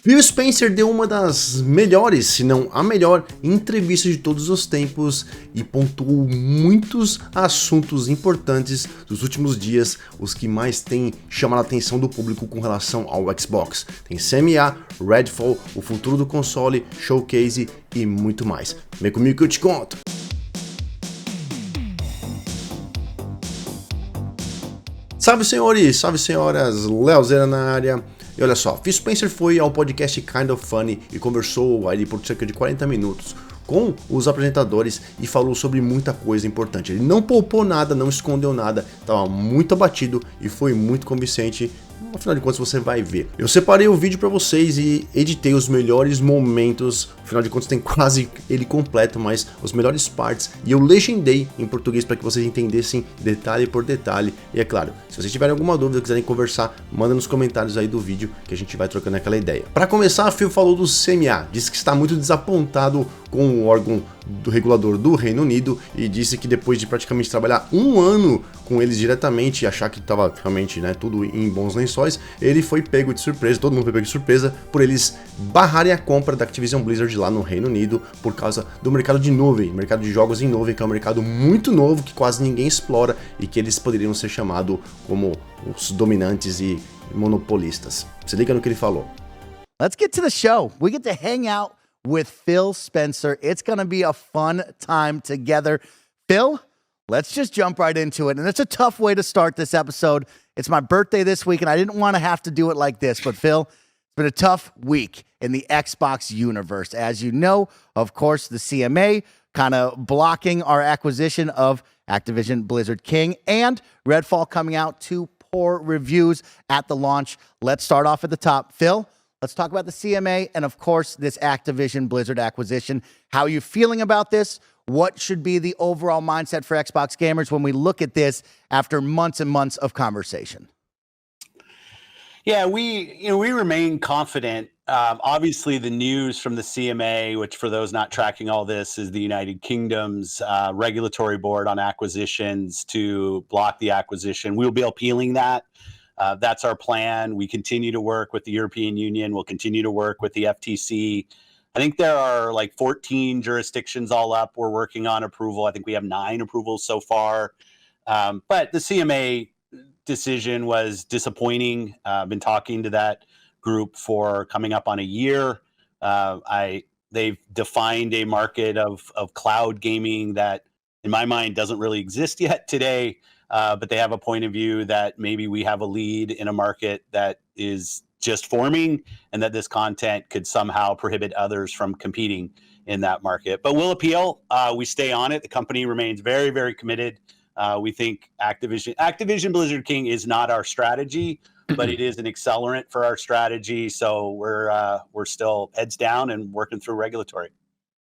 Phil Spencer deu uma das melhores, se não a melhor, entrevista de todos os tempos e pontuou muitos assuntos importantes dos últimos dias, os que mais têm chamado a atenção do público com relação ao Xbox. Tem CMA, Redfall, o futuro do console, showcase e muito mais. Vem comigo que eu te conto! Salve senhores, salve senhoras, LEOIZZO na área. E olha só, Phil Spencer foi ao podcast Kind of Funny e conversou ali por cerca de 40 minutos com os apresentadores e falou sobre muita coisa importante. Ele não poupou nada, não escondeu nada, estava muito abatido e foi muito convincente. Afinal de contas você vai ver. Eu separei o vídeo para vocês e editei os melhores momentos, afinal de contas tem quase ele completo, mas os melhores partes, e eu legendei em português para que vocês entendessem detalhe por detalhe. E é claro, se vocês tiverem alguma dúvida, quiserem conversar, manda nos comentários aí do vídeo que a gente vai trocando aquela ideia. Para começar, a Phil falou do CMA, disse que está muito desapontado com o órgão do regulador do Reino Unido e disse que depois de praticamente trabalhar um ano com eles diretamente e achar que estava realmente, né, tudo em bons lençóis, ele foi pego de surpresa, todo mundo foi pego de surpresa por eles barrarem a compra da Activision Blizzard lá no Reino Unido por causa do mercado de nuvem, mercado de jogos em nuvem, que é um mercado muito novo que quase ninguém explora e que eles poderiam ser chamados como os dominantes e monopolistas. Se liga no que ele falou. Let's get to the show. We get to hang out with Phil Spencer. It's going to be a fun time together. Phil, let's just jump right into it. And it's a tough way to start this episode. It's my birthday this week, and I didn't want to have to do it like this. But Phil, it's been a tough week in the Xbox universe. As you know, of course, the CMA kind of blocking our acquisition of Activision Blizzard King, and Redfall coming out to poor reviews at the launch. Let's start off at the top. Phil, let's talk about the CMA and, of course, this Activision Blizzard acquisition. How are you feeling about this? What should be the overall mindset for Xbox gamers when we look at this after months and months of conversation? Yeah, we remain confident. Obviously, the news from the CMA, which for those not tracking all this, is the United Kingdom's regulatory board on acquisitions to block the acquisition. We'll be appealing that. That's our plan. We continue to work with the European Union. We'll continue to work with the FTC. I think there are like 14 jurisdictions all up. We're working on approval. I think we have 9 approvals so far. But the CMA decision was disappointing. I've been talking to that group for coming up on a year. They've defined a market of cloud gaming that, in my mind, doesn't really exist yet today. But they have a point of view that maybe we have a lead in a market that is just forming and that this content could somehow prohibit others from competing in that market. But we'll appeal. We stay on it. The company remains very, very committed. We think Activision Blizzard King is not our strategy, but it is an accelerant for our strategy. So we're still heads down and working through regulatory.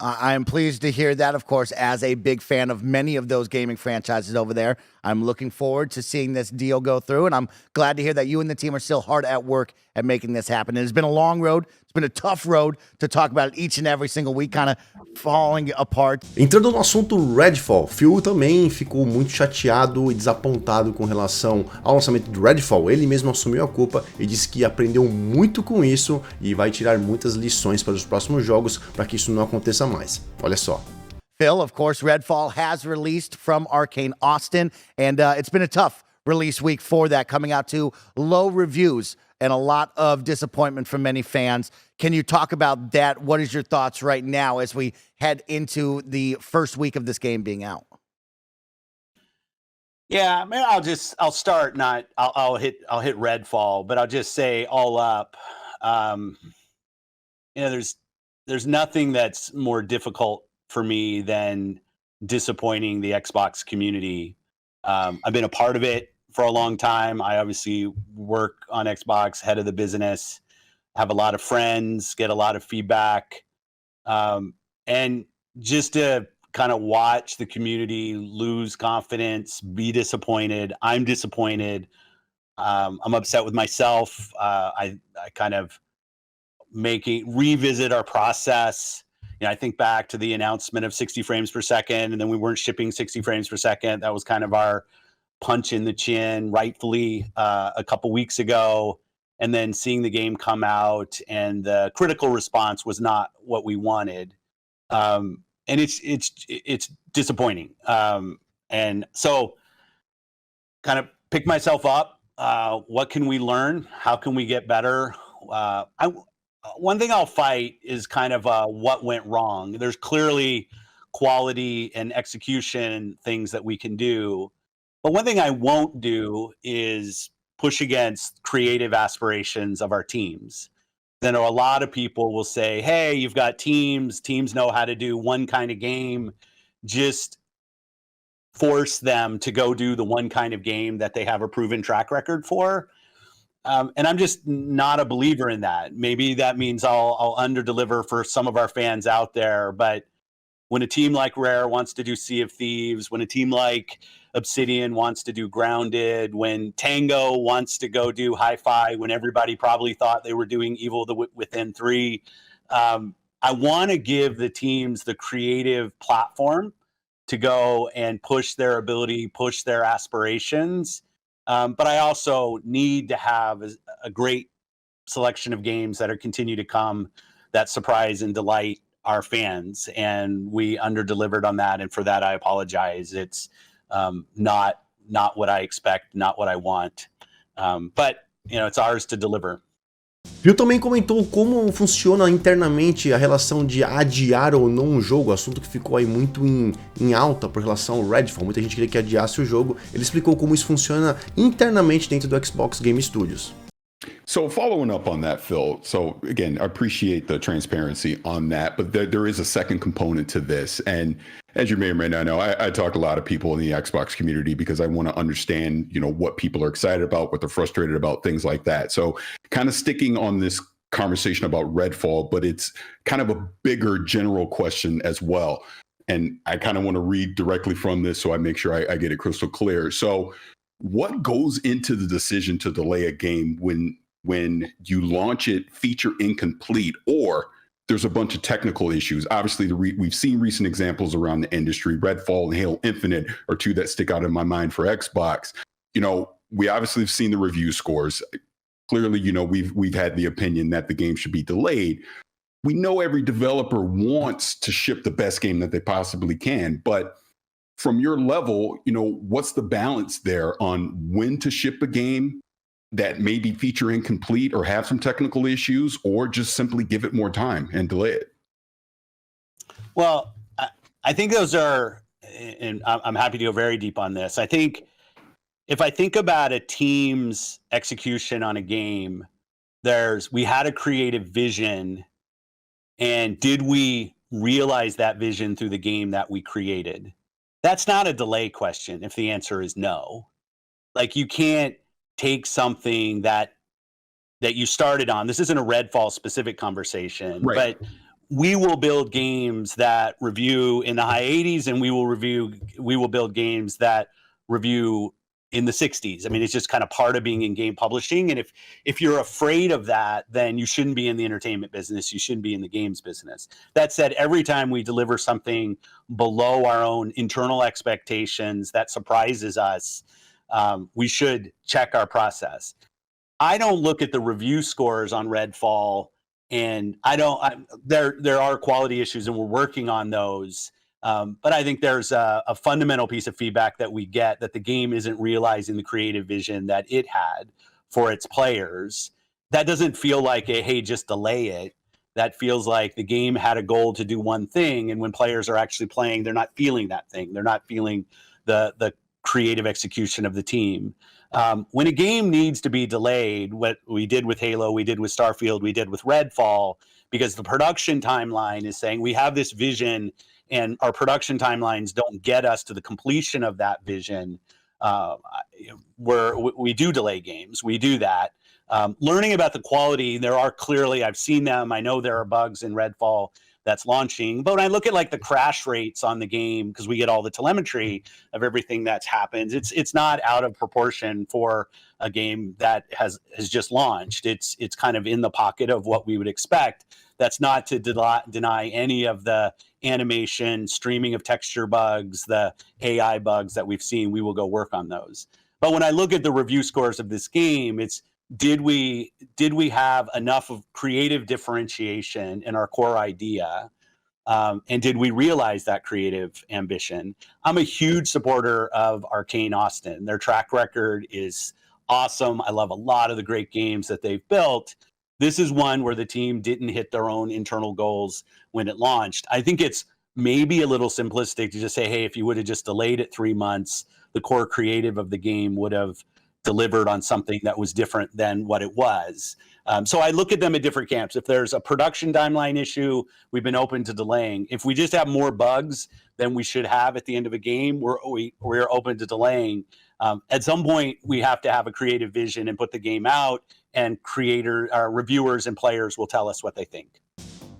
I am pleased to hear that, of course, as a big fan of many of those gaming franchises over there. I'm looking forward to seeing this deal go through, and I'm glad to hear that you and the team are still hard at work at making this happen. It has been a long road. It's been a tough road to talk about it each and every single week, kind of falling apart. Entrando no assunto Redfall, Phil também ficou muito chateado e desapontado com relação ao lançamento do Redfall. Ele mesmo assumiu a culpa e disse que aprendeu muito com isso e vai tirar muitas lições para os próximos jogos para que isso não aconteça mais. Olha só. Phil, of course, Redfall has released from Arcane Austin, and it's been a tough release week for that, coming out to low reviews and a lot of disappointment from many fans. Can you talk about that? What is your thoughts right now as we head into the first week of this game being out? Yeah, maybe I'll start. I'll hit Redfall, but I'll just say all up. There's nothing that's more difficult for me than disappointing the Xbox community. I've been a part of it for a long time. I obviously work on Xbox, head of the business, have a lot of friends, get a lot of feedback. And just to kind of watch the community lose confidence, be disappointed. I'm disappointed. I'm upset with myself. I kind of revisit our process. I think back to the announcement of 60 frames per second, and then we weren't shipping 60 frames per second. That was kind of our punch in the chin, rightfully, a couple weeks ago. and then seeing the game come out and the critical response was not what we wanted. And it's disappointing. And so kind of pick myself up. What can we learn? How can we get better? One thing I'll fight is kind of what went wrong. There's clearly quality and execution things that we can do. But one thing I won't do is push against creative aspirations of our teams. Then a lot of people will say, hey, you've got teams know how to do one kind of game. Just force them to go do the one kind of game that they have a proven track record for. And I'm just not a believer in that. Maybe that means I'll underdeliver for some of our fans out there. But when a team like Rare wants to do Sea of Thieves, when a team like Obsidian wants to do Grounded, when Tango wants to go do Hi-Fi, when everybody probably thought they were doing Evil Within 3, I want to give the teams the creative platform to go and push their ability, push their aspirations. But I also need to have a great selection of games that are continue to come that surprise and delight our fans. And we under-delivered on that. And for that, I apologize. It's not what I expect, not what I want. But, it's ours to deliver. Phil também comentou como funciona internamente a relação de adiar ou não um jogo, assunto que ficou aí muito em alta por relação ao Redfall. Muita gente queria que adiasse o jogo. Ele explicou como isso funciona internamente dentro do Xbox Game Studios. So following up on that, Phil, so again, I appreciate the transparency on that, but there is a second component to this. And as you may or may not know, I talk to a lot of people in the Xbox community because I want to understand, what people are excited about, what they're frustrated about, things like that. So kind of sticking on this conversation about Redfall, but it's kind of a bigger general question as well. And I kind of want to read directly from this so I make sure I get it crystal clear. So what goes into the decision to delay a game when you launch it feature incomplete or there's a bunch of technical issues? Obviously, we've seen recent examples around the industry. Redfall and Halo Infinite are two that stick out in my mind for Xbox. We obviously have seen the review scores. Clearly, we've had the opinion that the game should be delayed. We know every developer wants to ship the best game that they possibly can, but from your level, what's the balance there on when to ship a game that may be feature incomplete or have some technical issues, or just simply give it more time and delay it? Well, I think those are, and I'm happy to go very deep on this. I think if I think about a team's execution on a game, we had a creative vision, and did we realize that vision through the game that we created? That's not a delay question if the answer is no. Like, you can't take something that you started on. This isn't a Redfall specific conversation, right, but we will build games that review in the high 80s, and we will build games that review in the 60s. I mean, it's just kind of part of being in game publishing. And if you're afraid of that, then you shouldn't be in the entertainment business. You shouldn't be in the games business. That said, every time we deliver something below our own internal expectations that surprises us, we should check our process. I don't look at the review scores on Redfall, and there are quality issues, and we're working on those. But I think there's a fundamental piece of feedback that we get that the game isn't realizing the creative vision that it had for its players. That doesn't feel like hey, just delay it. That feels like the game had a goal to do one thing, and when players are actually playing, they're not feeling that thing. They're not feeling the creative execution of the team. When a game needs to be delayed, what we did with Halo, we did with Starfield, we did with Redfall, because the production timeline is saying we have this vision and our production timelines don't get us to the completion of that vision, we do delay games. We do that. Learning about the quality, I've seen them. I know there are bugs in Redfall that's launching. But when I look at like the crash rates on the game, because we get all the telemetry of everything that's happened, it's not out of proportion for a game that has just launched. It's kind of in the pocket of what we would expect. That's not to deny any of the animation, streaming of texture bugs, the AI bugs that we've seen. We will go work on those. But when I look at the review scores of this game, it's did we have enough of creative differentiation in our core idea? And did we realize that creative ambition? I'm a huge supporter of Arcane Austin. Their track record is awesome. I love a lot of the great games that they've built. This is one where the team didn't hit their own internal goals when it launched. I think it's maybe a little simplistic to just say, hey, if you would have just delayed it 3 months, the core creative of the game would have delivered on something that was different than what it was. So I look at them at different camps. If there's a production timeline issue, we've been open to delaying. If we just have more bugs than we should have at the end of a game, we're open to delaying. At some point, we have to have a creative vision and put the game out, and reviewers and players will tell us what they think.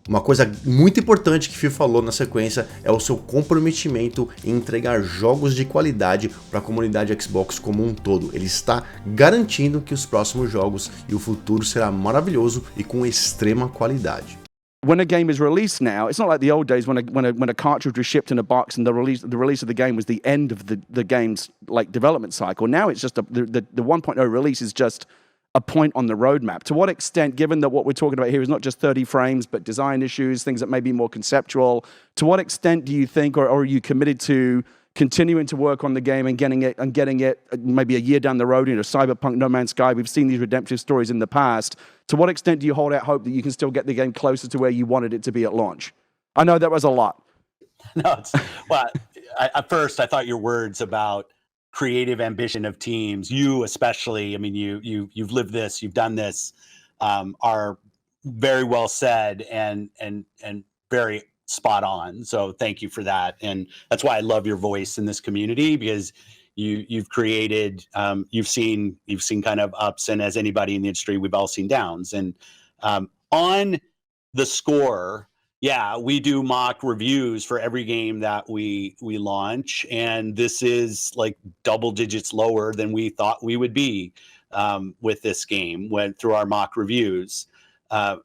Uma coisa muito importante que Phil falou na sequência é o seu comprometimento em entregar jogos de qualidade para a comunidade Xbox como um todo. Ele está garantindo que os próximos jogos e o futuro será maravilhoso e com extrema qualidade. When a game is released now, it's not like the old days when a cartridge was shipped in a box and the release of the game was the end of the game's like development cycle. Now it's just the 1.0 release is just a point on the roadmap. To what extent, given that what we're talking about here is not just 30 frames, but design issues, things that may be more conceptual, to what extent do you think, or are you committed to continuing to work on the game and getting it maybe a year down the road, Cyberpunk, No Man's Sky, we've seen these redemptive stories in the past. To what extent do you hold out hope that you can still get the game closer to where you wanted it to be at launch? I know that was a lot. No, at first I thought your words about creative ambition of teams, you especially, I mean, you've lived this, you've done this, are very well said and very spot on. So thank you for that. And that's why I love your voice in this community, because you've created, you've seen kind of ups, and as anybody in the industry, we've all seen downs. And on the score, yeah, we do mock reviews for every game that we launch, and this is like double digits lower than we thought we would be with this game through our mock reviews.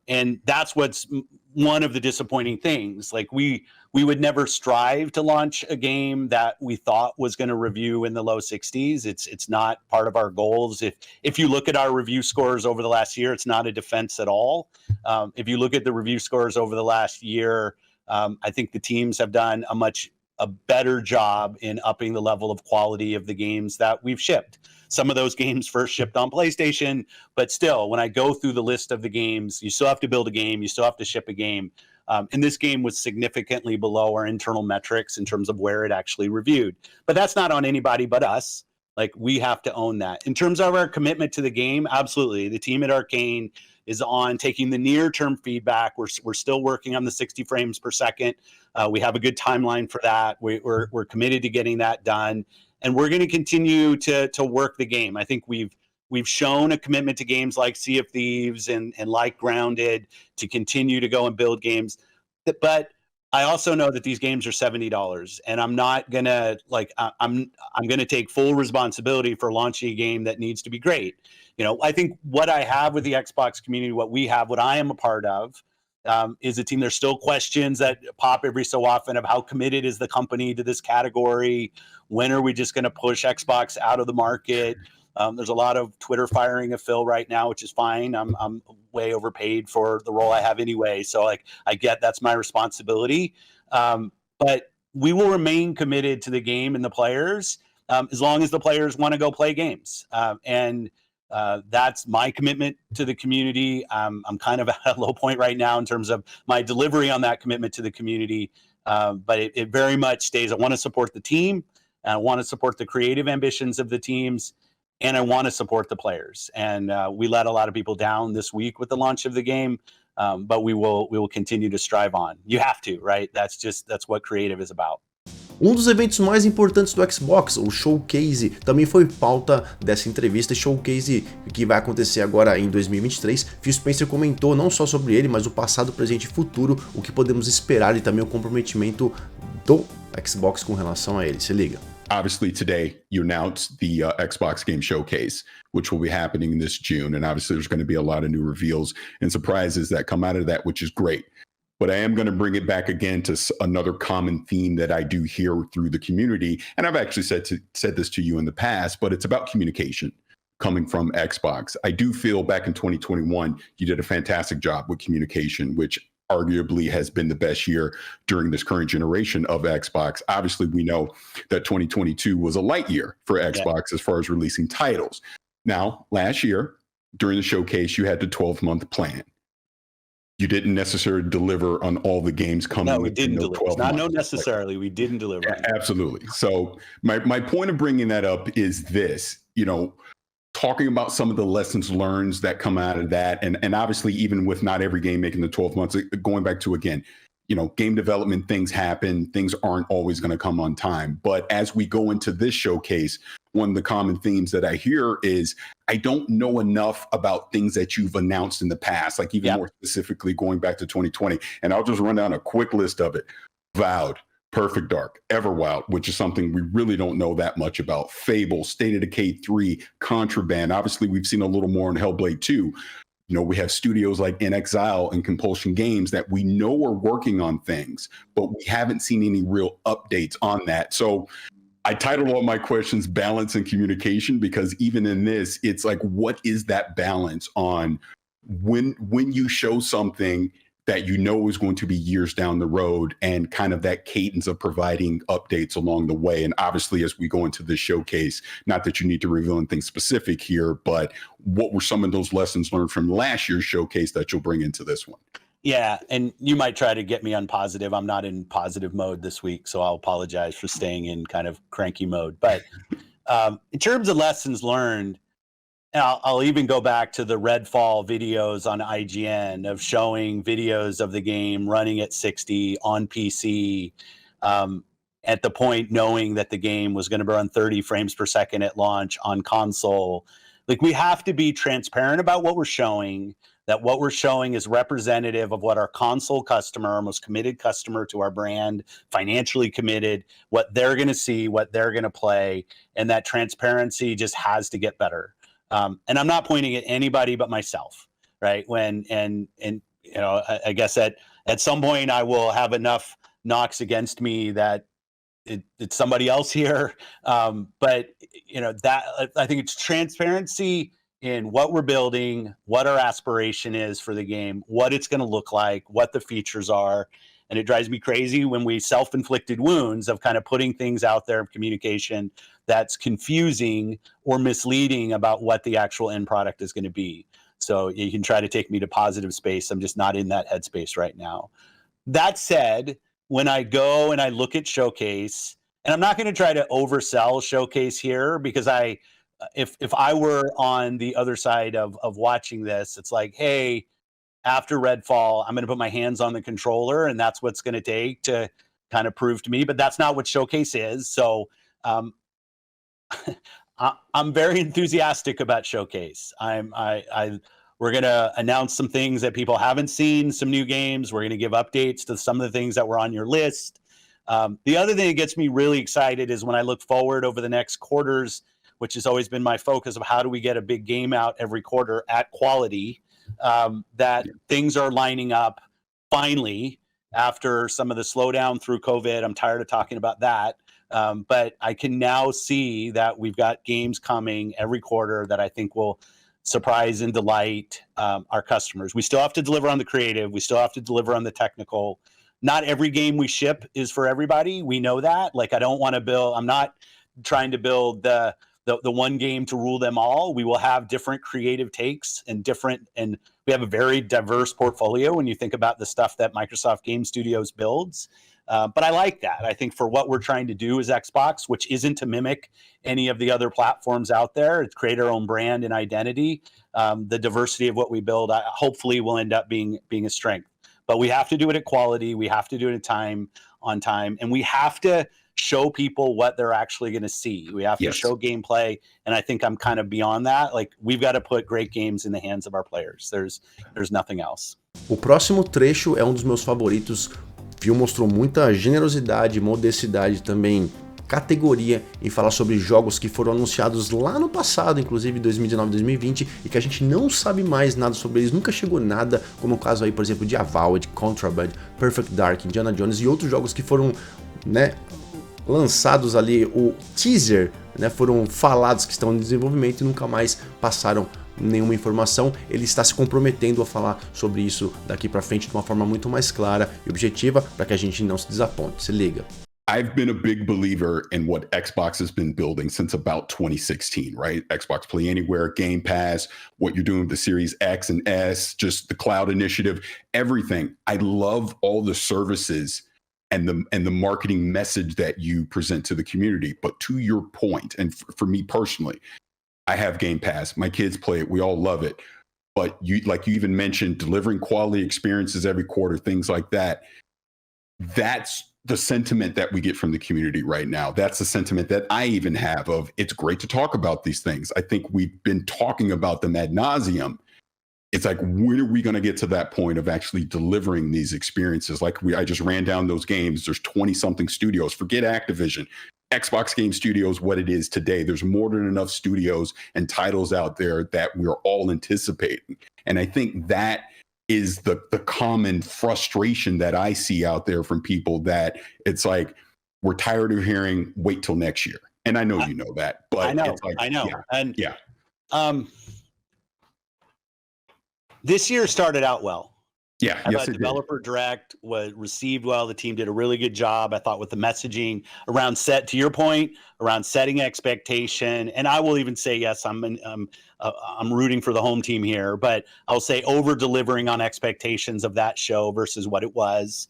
And that's what's one of the disappointing things. Like we would never strive to launch a game that we thought was going to review in the low 60s. It's not part of our goals. If you look at our review scores over the last year, it's not a defense at all. If you look at the review scores over the last year, I think the teams have done a better job in upping the level of quality of the games that we've shipped. Some of those games first shipped on PlayStation, but still, when I go through the list of the games, you still have to build a game, you still have to ship a game. And this game was significantly below our internal metrics in terms of where it actually reviewed. But that's not on anybody but us. Like, we have to own that. In terms of our commitment to the game, absolutely. The team at Arcane is on taking the near-term feedback. We're still working on the 60 frames per second. We have a good timeline for that. We're committed to getting that done. And we're going to continue to work the game. I think we've shown a commitment to games like Sea of Thieves and like Grounded to continue to go and build games. But I also know that these games are $70, and I'm not gonna I'm gonna take full responsibility for launching a game that needs to be great. I think what I have with the Xbox community, what I am a part of, is a team. There's still questions that pop every so often of how committed is the company to this category. When are we just going to push Xbox out of the market? There's a lot of Twitter firing of Phil right now, which is fine. I'm way overpaid for the role I have anyway. So I get that's my responsibility. But we will remain committed to the game and the players as long as the players want to go play games. And that's my commitment to the community. I'm kind of at a low point right now in terms of my delivery on that commitment to the community. But it very much stays. I want to support the team. I want to support the creative ambitions of the teams, and I want to support the players. And we let a lot of people down this week with the launch of the game, but we will continue to strive on. You have to, right? That's what creative is about. Dos eventos mais importantes do Xbox, o Showcase, também foi pauta dessa entrevista. Showcase que vai acontecer agora em 2023. Phil Spencer comentou não só sobre ele, mas o passado, presente e futuro, o que podemos esperar e também o comprometimento do Xbox com relação a ele. Se liga. Obviously, today you announced the Xbox Game Showcase, which will be happening this June. And obviously, there's going to be a lot of new reveals and surprises that come out of that, which is great. But I am going to bring it back again to another common theme that I do hear through the community. And I've actually said this to you in the past, but it's about communication. coming from Xbox. I do feel back in 2021, you did a fantastic job with communication, which arguably has been the best year during this current generation of Xbox. Obviously, we know that 2022 was a light year for Xbox as far as releasing titles. Now, last year, during the showcase, you had the 12-month plan. You didn't necessarily deliver on all the games coming. No, we didn't deliver. Not necessarily. We didn't deliver. Absolutely. So my point of bringing that up is this, talking about some of the lessons learned that come out of that. And obviously, even with not every game making the 12 months, going back to, again, game development, things happen. Things aren't always going to come on time. But as we go into this showcase, one of the common themes that I hear is I don't know enough about things that you've announced in the past, like even more specifically going back to 2020. And I'll just run down a quick list of it. Vowed, Perfect Dark, Everwild, which is something we really don't know that much about. Fable, State of Decay 3, Contraband. Obviously, we've seen a little more in Hellblade 2. We have studios like In Exile and Compulsion Games that we know are working on things, but we haven't seen any real updates on that. So I titled all my questions Balance and Communication, because even in this, it's like, what is that balance on when you show something that is going to be years down the road, and kind of that cadence of providing updates along the way. And obviously, as we go into this showcase, not that you need to reveal anything specific here, but what were some of those lessons learned from last year's showcase that you'll bring into this one? Yeah, and you might try to get me on positive. I'm not in positive mode this week, so I'll apologize for staying in kind of cranky mode. But in terms of lessons learned, I'll even go back to the Redfall videos on IGN of showing videos of the game running at 60 on PC, at the point knowing that the game was going to run 30 frames per second at launch on console. Like, we have to be transparent about what we're showing, that what we're showing is representative of what our console customer, our most committed customer to our brand, financially committed, what they're going to see, what they're going to play, and that transparency just has to get better. And I'm not pointing at anybody but myself, right? I guess at some point I will have enough knocks against me that it's somebody else here. But that, I think it's transparency in what we're building, what our aspiration is for the game, what it's going to look like, what the features are. And it drives me crazy when we self-inflicted wounds of kind of putting things out there in communication that's confusing or misleading about what the actual end product is going to be. So you can try to take me to positive space. I'm just not in that headspace right now. That said, when I go and I look at Showcase, and I'm not going to try to oversell Showcase here, because if I were on the other side of watching this, it's like, hey, after Redfall, I'm going to put my hands on the controller, and that's what's going to take to kind of prove to me. But that's not what Showcase is. So I'm very enthusiastic about Showcase. We're going to announce some things that people haven't seen, some new games. We're going to give updates to some of the things that were on your list. The other thing that gets me really excited is when I look forward over the next quarters, which has always been my focus of how do we get a big game out every quarter at quality, things are lining up finally after some of the slowdown through COVID. I'm tired of talking about that. But I can now see that we've got games coming every quarter that I think will surprise and delight our customers. We still have to deliver on the creative. We still have to deliver on the technical. Not every game we ship is for everybody. We know that. Like, I'm not trying to build the one game to rule them all. We will have different creative takes and we have a very diverse portfolio when you think about the stuff that Microsoft Game Studios builds. But I like that. I think for what we're trying to do as Xbox, which isn't to mimic any of the other platforms out there, it's create our own brand and identity. The diversity of what we build, hopefully will end up being a strength. But we have to do it at quality. We have to do it on time. And we have to show people what they're actually going to see. We have to show gameplay. And I think I'm kind of beyond that. Like, we've got to put great games in the hands of our players. There's nothing else. O próximo trecho é um dos meus favoritos. O filme mostrou muita generosidade, modestidade, também categoria em falar sobre jogos que foram anunciados lá no passado, inclusive 2019, 2020, e que a gente não sabe mais nada sobre eles, nunca chegou nada, como o caso aí, por exemplo, de Avowed, Contraband, Perfect Dark, Indiana Jones e outros jogos que foram, lançados ali, o teaser, né, foram falados que estão em desenvolvimento e nunca mais passaram nenhuma informação. Ele está se comprometendo a falar sobre isso daqui para frente de uma forma muito mais clara e objetiva para que a gente não se desaponte. Se liga. I've been a big believer in what Xbox has been building since about 2016, right? Xbox Play Anywhere, Game Pass, what you're doing with the Series X and S, just the cloud initiative, everything. I love all the services and the marketing message that you present to the community. But to your point, and for me personally, I have Game Pass. My kids play it. We all love it. But you, like you even mentioned, delivering quality experiences every quarter, things like that. That's the sentiment that we get from the community right now. That's the sentiment that I even have of, it's great to talk about these things. I think we've been talking about them ad nauseum. It's like, when are we going to get to that point of actually delivering these experiences? Like I just ran down those games. There's 20 something studios, forget Activision. Xbox Game Studios, what it is today. There's more than enough studios and titles out there that we're all anticipating. And I think that is the common frustration that I see out there from people, that it's like, we're tired of hearing wait till next year. And I know you know that, but I know, it's like, I know. Yeah, and yeah. This year started out well. Yeah, I yes, thought it did. Developer Direct was received well. The team did a really good job, I thought, with the messaging around to your point, around setting expectation. And I will even say, yes, I'm rooting for the home team here, but I'll say over delivering on expectations of that show versus what it was.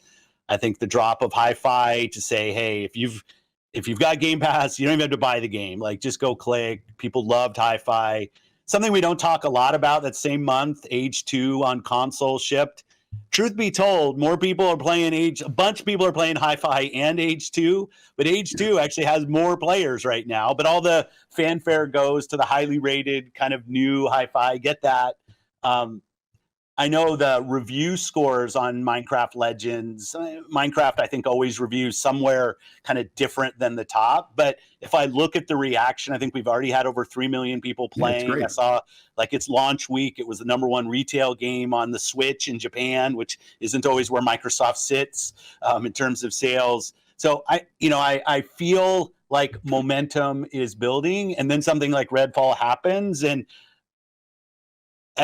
I think the drop of hi-fi to say, hey, if you've got Game Pass, you don't even have to buy the game. Like, just go click. People loved hi-fi. Something we don't talk a lot about, that same month, Age 2 on console shipped. Truth be told, more people are playing a bunch of people are playing Hi-Fi and Age 2, but Age 2 actually has more players right now. But all the fanfare goes to the highly rated kind of new Hi-Fi. Get that. I know the review scores on Minecraft Legends. Minecraft, I think, always reviews somewhere kind of different than the top. But if I look at the reaction, I think we've already had over 3 million people playing. great. I saw, like, its launch week, it was the #1 retail game on the Switch in Japan, which isn't always where Microsoft sits in terms of sales. So I feel like momentum is building, and then something like Redfall happens, and the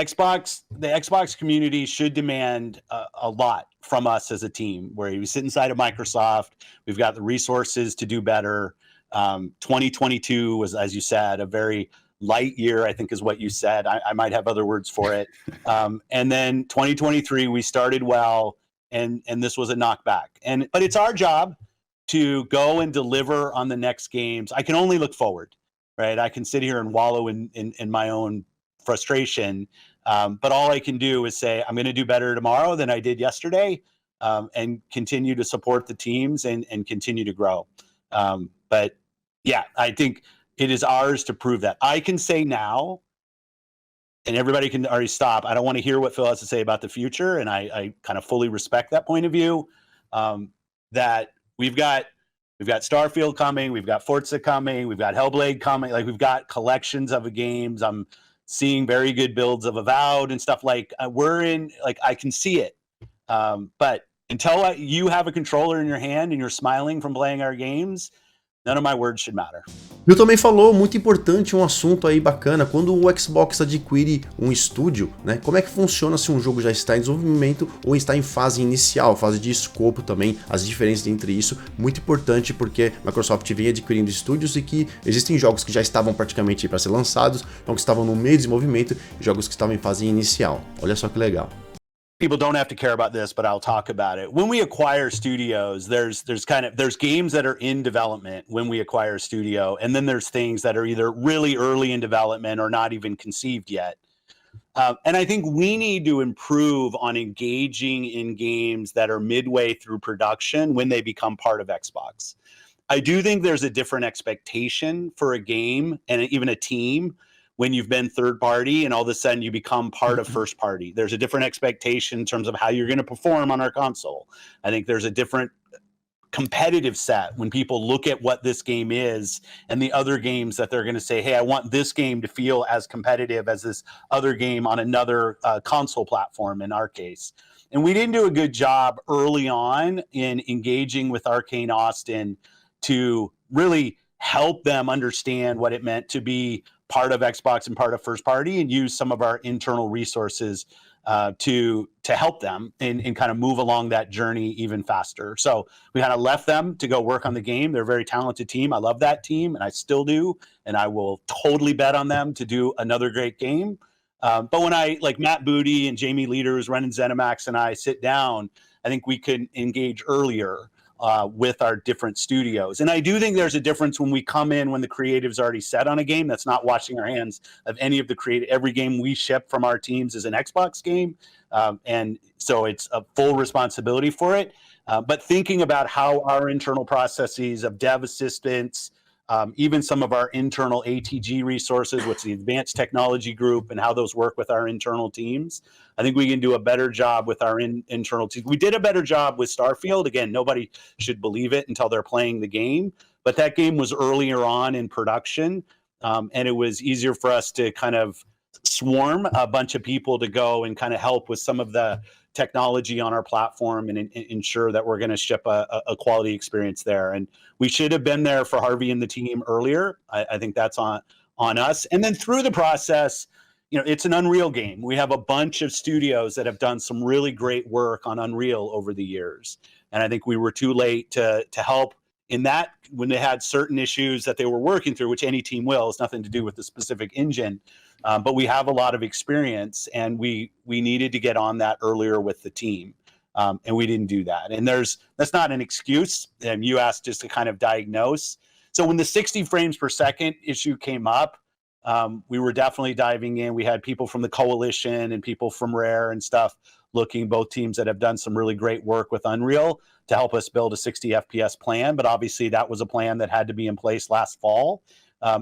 Xbox community should demand a lot from us as a team, where we sit inside of Microsoft. We've got the resources to do better. 2022 was, as you said, a very light year, I think is what you said. I might have other words for it. And then 2023, we started well, and this was a knockback. But it's our job to go and deliver on the next games. I can only look forward, right? I can sit here and wallow in my own frustration. But all I can do is say, I'm going to do better tomorrow than I did yesterday, and continue to support the teams and continue to grow. But yeah, I think it is ours to prove that. I can say now, and everybody can already stop, I don't want to hear what Phil has to say about the future, and I kind of fully respect that point of view, that we've got Starfield coming, we've got Forza coming, we've got Hellblade coming, like, we've got collections of games. I'm seeing very good builds of Avowed and stuff. Like, I can see it. But until you have a controller in your hand and you're smiling from playing our games, none of my words should matter. Bill também falou, muito importante, um assunto aí bacana, quando o Xbox adquire um estúdio, né, como é que funciona se um jogo já está em desenvolvimento ou está em fase inicial, fase de escopo também, as diferenças entre isso, muito importante, porque a Microsoft vem adquirindo estúdios e que existem jogos que já estavam praticamente para ser lançados, então que estavam no meio de desenvolvimento, e jogos que estavam em fase inicial. Olha só que legal. People don't have to care about this, but I'll talk about it. When we acquire studios, there's games that are in development when we acquire a studio, and then there's things that are either really early in development or not even conceived yet. And I think we need to improve on engaging in games that are midway through production when they become part of Xbox. I do think there's a different expectation for a game and even a team when you've been third party and all of a sudden you become part of first party. There's a different expectation in terms of how you're going to perform on our console. I think there's a different competitive set when people look at what this game is and the other games that they're going to say, hey, I want this game to feel as competitive as this other game on another console platform in our case. And we didn't do a good job early on in engaging with Arcane Austin to really help them understand what it meant to be part of Xbox and part of first party, and use some of our internal resources to help them and kind of move along that journey even faster. So we kind of left them to go work on the game. They're a very talented team. I love that team, and I still do, and I will totally bet on them to do another great game. But when like Matt Booty and Jamie Leader, who's running ZeniMax, and I sit down, I think we could engage earlier with our different studios. And I do think there's a difference when we come in when the creative's already set on a game. That's not washing our hands of any of the creative. Every game we ship from our teams is an Xbox game. And so it's a full responsibility for it. But thinking about how our internal processes of dev assistance, even some of our internal ATG resources, which is the Advanced Technology Group, and how those work with our internal teams, I think we can do a better job with our internal teams. We did a better job with Starfield. Again, nobody should believe it until they're playing the game, but that game was earlier on in production, and it was easier for us to kind of swarm a bunch of people to go and kind of help with some of the technology on our platform and ensure that we're going to ship a quality experience there. And we should have been there for Harvey and the team earlier. I think that's on us. And then through the process, it's an Unreal game. We have a bunch of studios that have done some really great work on Unreal over the years. And I think we were too late to help in that when they had certain issues that they were working through, which any team will. It's nothing to do with the specific engine. But we have a lot of experience, and we needed to get on that earlier with the team. And we didn't do that. And that's not an excuse. You asked just to kind of diagnose. So when the 60 frames per second issue came up, we were definitely diving in. We had people from the Coalition and people from Rare and stuff looking, both teams that have done some really great work with Unreal to help us build a 60 FPS plan. But obviously that was a plan that had to be in place last fall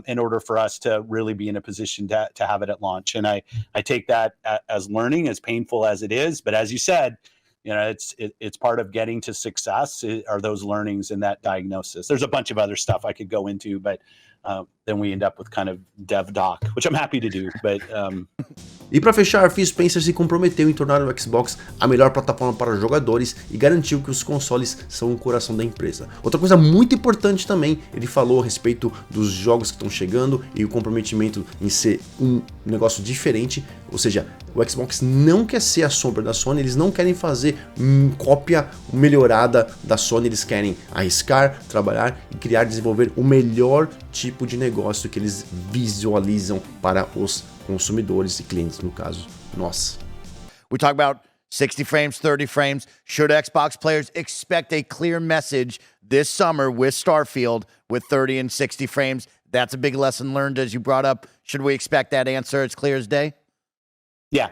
in order for us to really be in a position to have it at launch. And I take that as learning, as painful as it is. But as you said, it's part of getting to success are those learnings and that diagnosis. There's a bunch of other stuff I could go into, but then we end up with kind of dev doc, which I'm happy to do. But E para fechar, Phil Spencer se comprometeu em tornar o Xbox a melhor plataforma para jogadores e garantiu que os consoles são o coração da empresa. Outra coisa muito importante também, ele falou a respeito dos jogos que estão chegando e o comprometimento em ser um negócio diferente, ou seja, o Xbox não quer ser a sombra da Sony, eles não querem fazer cópia melhorada da Sony, eles querem arriscar, trabalhar e criar, desenvolver o melhor tipo de negócio que eles visualizam para os consumidores e clientes, no caso, nós. We talk about 60 frames, 30 frames. Should Xbox players expect a clear message this summer with Starfield with 30 and 60 frames? That's a big lesson learned, as you brought up. Should we expect that answer? It's clear as day? yeah.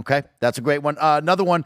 Okay, that's a great one. Another one,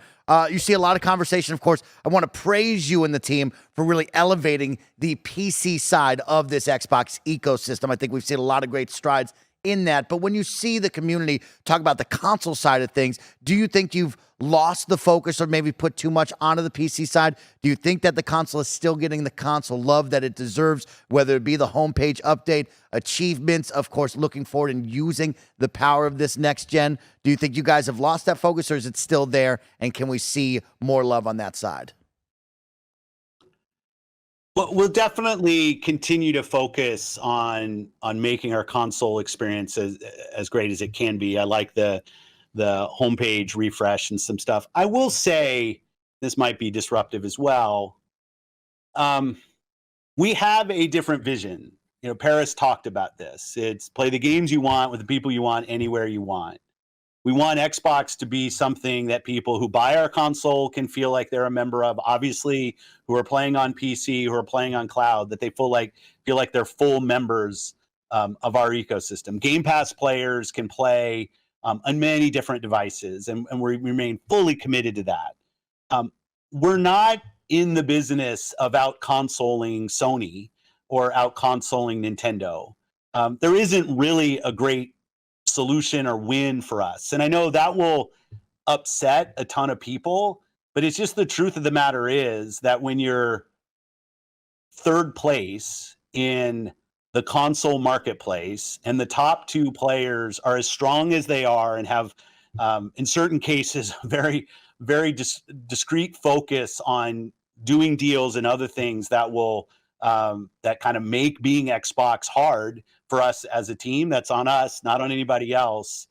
you see a lot of conversation, of course. I want to praise you and the team for really elevating the PC side of this Xbox ecosystem. I think we've seen a lot of great strides in that. But when you see the community talk about the console side of things, do you think you've lost the focus or maybe put too much onto the PC side? Do you think that the console is still getting the console love that it deserves, whether it be the homepage update, achievements, of course, looking forward and using the power of this next gen? Do you think you guys have lost that focus, or is it still there, and can we see more love on that side? Well, we'll definitely continue to focus on making our console experience as great as it can be. I like the homepage refresh and some stuff. I will say, this might be disruptive as well. We have a different vision. Paris talked about this. It's play the games you want with the people you want anywhere you want. We want Xbox to be something that people who buy our console can feel like they're a member of. Obviously, who are playing on PC, who are playing on cloud, that they feel like they're full members of our ecosystem. Game Pass players can play on many different devices, and we remain fully committed to that. We're not in the business of out-consoling Sony or out-consoling Nintendo. There isn't really a great solution or win for us. And I know that will upset a ton of people, but it's just the truth of the matter is that when you're third place in the console marketplace and the top two players are as strong as they are and have, in certain cases, very, very discrete focus on doing deals and other things that will that kind of make being Xbox hard for us as a team. That's on us, not on anybody else.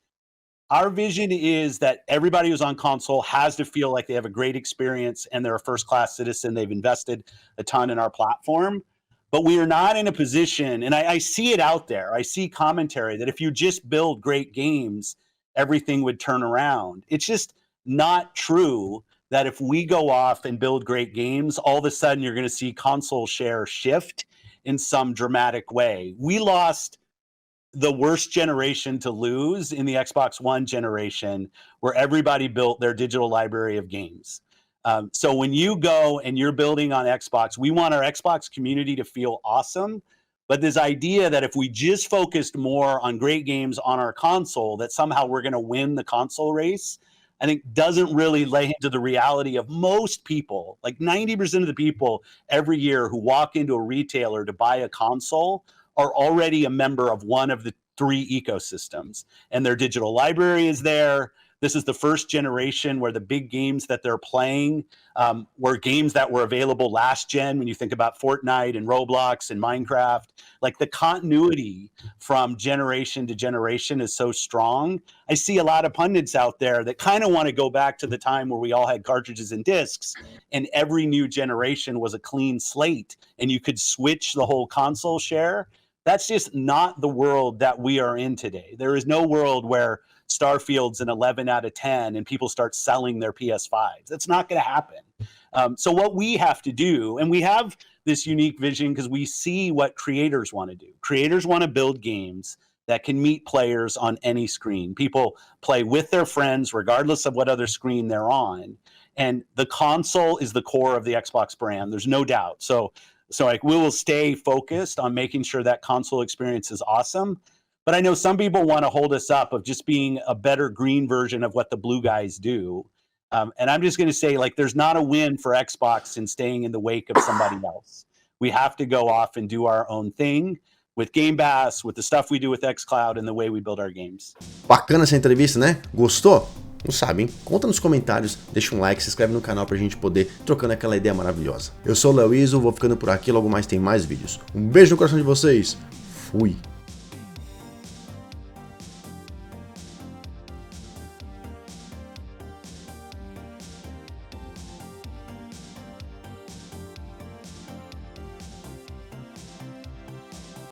Our vision is that everybody who's on console has to feel like they have a great experience and they're a first-class citizen. They've invested a ton in our platform. But we are not in a position, and I see it out there. I see commentary that if you just build great games, everything would turn around. It's just not true that if we go off and build great games, all of a sudden you're going to see console share shift in some dramatic way. We lost the worst generation to lose in the Xbox One generation, where everybody built their digital library of games. So when you go and you're building on Xbox, we want our Xbox community to feel awesome. But this idea that if we just focused more on great games on our console, that somehow we're going to win the console race, I think doesn't really lay into the reality of most people. Like 90% of the people every year who walk into a retailer to buy a console are already a member of one of the 3 ecosystems, and their digital library is there. This is the first generation where the big games that they're playing were games that were available last gen. When you think about Fortnite and Roblox and Minecraft, like the continuity from generation to generation is so strong. I see a lot of pundits out there that kind of want to go back to the time where we all had cartridges and discs and every new generation was a clean slate and you could switch the whole console share. That's just not the world that we are in today. There is no world where Starfield's an 11 out of 10 and people start selling their PS5s. That's not going to happen. So what we have to do, and we have this unique vision because we see what creators want to do. Creators want to build games that can meet players on any screen. People play with their friends regardless of what other screen they're on. And the console is the core of the Xbox brand. There's no doubt. So like we will stay focused on making sure that console experience is awesome. But I know some people want to hold us up of just being a better green version of what the blue guys do. And I'm just going to say, like, there's not a win for Xbox in staying in the wake of somebody else. We have to go off and do our own thing with Game Pass, with the stuff we do with xCloud, and the way we build our games. Bacana essa entrevista, né? Gostou? Não sabe, hein? Conta nos comentários, deixa um like, se inscreve no canal pra gente poder trocando aquela ideia maravilhosa. Eu sou o LEOIZZO, vou ficando por aqui, logo mais tem mais vídeos. Um beijo no coração de vocês, fui!